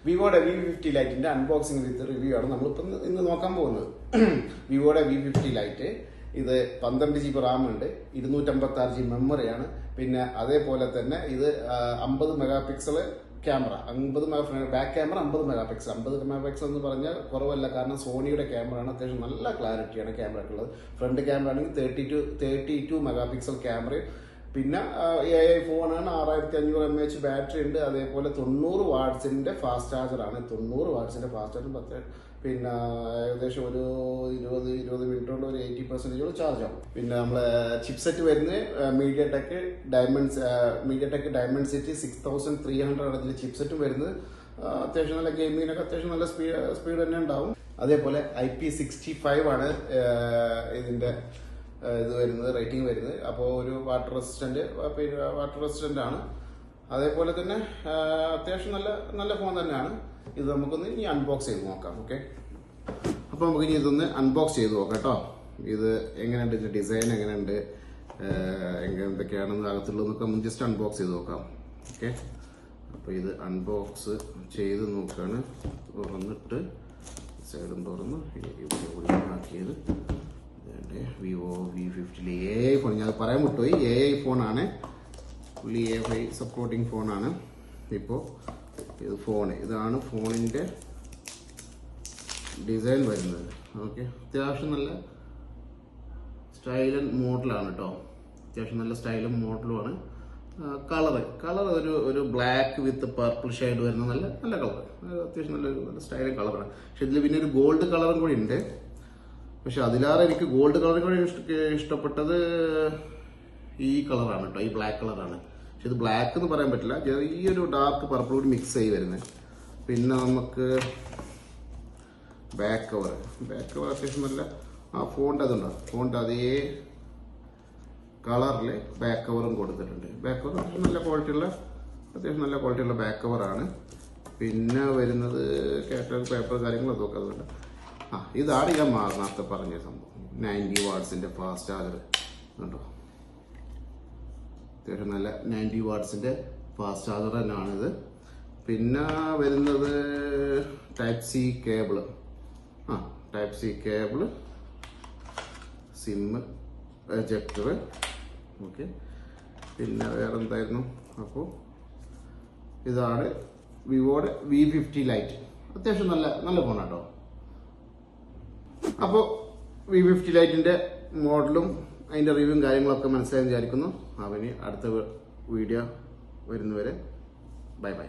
വിവോയുടെ V50 ലൈറ്റിന്റെ unboxing വിത്ത് review ആണ് നമ്മളിപ്പോൾ ഇന്ന് നോക്കാൻ പോകുന്നത്. വിവോയുടെ V50 ലൈറ്റ് ഇത് 12 GB റാം ഉണ്ട്, 256 GB മെമ്മറിയാണ്. പിന്നെ അതേപോലെ തന്നെ ഇത് 50 mega pixel camera, back camera 50 mega pixel. 50 mega pixel എന്ന് പറഞ്ഞാൽ കുറവല്ല, കാരണം സോണിയുടെ ക്യാമറയാണ്, അത്യാവശ്യം നല്ല ക്ലാരിറ്റിയാണ് ക്യാമറയ്ക്കുള്ളത്. ഫ്രണ്ട് ക്യാമറ ആണെങ്കിൽ 32 മെഗാ പിക്സൽ ക്യാമറയും പിന്നെ AI ഫോണാണ്. 6500 mAh ബാറ്ററി ഉണ്ട്. അതേപോലെ 90 വാട്ട്സിന്റെ ഫാസ്റ്റ് ചാർജറാണ്. 90 വാട്ട്സിന്റെ ഫാസ്റ്റ് ചാർജർ പിന്നെ ഏകദേശം ഒരു 20 മിനിറ്റ് കൊണ്ട് ഒരു 80% ചാർജ് ആവും. പിന്നെ നമ്മളെ ചിപ്സെറ്റ് വരുന്നത് മീഡിയടെക് ഡയമൻസിറ്റി 6300 ആണ് ഇതിൽ ചിപ്സെറ്റും വരുന്നത്. അത്യാവശ്യം നല്ല ഗെയിമിങ്ങിനൊക്കെ അത്യാവശ്യം നല്ല സ്പീഡ് തന്നെ ഉണ്ടാവും. അതേപോലെ IP65 ആണ് ഇതിന്റെ ഇത് വരുന്നത്, റേറ്റിംഗ് വരുന്നത്. അപ്പോൾ ഒരു വാട്ടർ റെസിസ്റ്റന്റ് ആണ്. അതേപോലെ തന്നെ അത്യാവശ്യം നല്ല ഫോൺ തന്നെയാണ്. ഇത് നമുക്കൊന്ന് ഇനി അൺബോക്സ് ചെയ്ത് നോക്കാം. ഓക്കെ, അപ്പോൾ നമുക്ക് ഇനി ഇതൊന്ന് അൺബോക്സ് ചെയ്ത് നോക്കാം കേട്ടോ. ഇത് എങ്ങനെയുണ്ട്, ഇതിന്റെ ഡിസൈൻ എങ്ങനെയുണ്ട്, എന്തൊക്കെയാണെന്ന് അകത്തുള്ളതൊക്കെ നമുക്ക് ജസ്റ്റ് അൺബോക്സ് ചെയ്ത് നോക്കാം. ഓക്കെ, അപ്പോൾ ഇത് അൺബോക്സ് ചെയ്ത് നോക്കുകയാണ്. തുറന്നിട്ട് സൈഡും തുറന്ന് ഇവിടെ ആക്കിയത് വിവോ V50 AI ഫോൺ. ഞാൻ പറയാൻ വിട്ടുപോയി, AI ഫോണാണ്, ഫുള്ളി AI സപ്പോർട്ടിങ് ഫോണാണ്. ഇപ്പോൾ ഇത് ഇതാണ് ഫോണിൻ്റെ ഡിസൈൻ വരുന്നത്. ഓക്കെ, അത്യാവശ്യം നല്ല സ്റ്റൈലൻ മോഡലാണ് കേട്ടോ. അത്യാവശ്യം നല്ല സ്റ്റൈലും മോഡലുമാണ്. കളർ ഒരു ബ്ലാക്ക് വിത്ത് പർപ്പിൾ ഷെയ്ഡ് വരുന്ന നല്ല കളർ, അത്യാവശ്യം നല്ല സ്റ്റൈലൻ കളറാണ്. പക്ഷെ ഇതിൽ പിന്നെ ഒരു ഗോൾഡ് കളറും കൂടി ഉണ്ട്. പക്ഷെ അതിലാറെ എനിക്ക് ഗോൾഡ് കളറും കൂടി ഇഷ്ടപ്പെട്ടത് ഈ കളറാണ് കേട്ടോ, ഈ ബ്ലാക്ക് കളറാണ്. പക്ഷെ ഇത് ബ്ലാക്ക് എന്ന് പറയാൻ പറ്റില്ല, ചെറിയൊരു ഡാർക്ക് പർപ്പിൾ കൂടി മിക്സ് ആയി വരുന്നത്. പിന്നെ നമുക്ക് ബാക്ക് കവർ അത്യാവശ്യം നല്ല ഫോണിൻ്റെ അതുണ്ടോ, ഫോണിൻ്റെ അതേ കളറിൽ ബാക്ക് കവറും കൊടുത്തിട്ടുണ്ട്. ബാക്ക് കവർ അത്യാവശ്യം നല്ല ക്വാളിറ്റിയുള്ള ബാക്ക് കവറാണ്. പിന്നെ വരുന്നത് കാറ്റലോഗ് പേപ്പർ കാര്യങ്ങളൊക്കെ അതുകൊണ്ട് ഇതാണ് ഞാൻ നേരത്തെ പറഞ്ഞ സംഭവം. 90 വാട്ട്സിന്റെ ഫാസ്റ്റ് ചാർജർ കേട്ടോ. അത്യാവശ്യം നല്ല 90 വാട്ട്സിന്റെ ഫാസ്റ്റ് ചാർജർ തന്നെയാണിത്. പിന്നെ വരുന്നത് type C cable, SIM ejector. Okay, പിന്നെ വേറെ എന്തായിരുന്നു? അപ്പോൾ ഇതാണ് വിവോയുടെ V50 ലൈറ്റ്. അത്യാവശ്യം നല്ല ഫോണാട്ടോ. അപ്പോൾ V50 ലൈറ്റിന്റെ മോഡലും അതിന്റെ റിവ്യൂവും കാര്യങ്ങളൊക്കെ മനസ്സിലായി വിചാരിക്കുന്നു. അവന് അടുത്ത വീഡിയോ വരുന്നവരെ ബൈ.